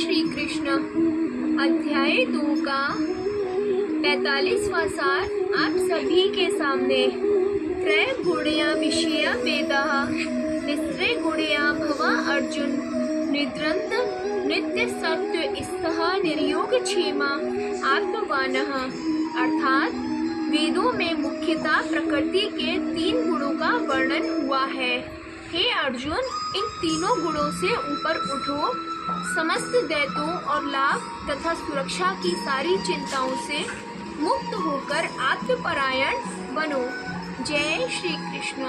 श्री कृष्ण। अध्याय 2 का 45वां सार आप सभी के सामने। त्रय गुणया विषया वेदाः निस्त्रय गुणया भवा अर्जुन। निद्रन्त नित्य सत्व स्तः निर्योग क्षेमा आत्मवानः। अर्थात वेदों में मुख्यतः प्रकृति के 3 गुणों का वर्णन हुआ है। हे अर्जुन, इन तीनों गुणों से ऊपर उठो, समस्त दैत्यों और लाभ तथा सुरक्षा की सारी चिंताओं से मुक्त होकर आत्मपरायण बनो। जय श्री कृष्ण।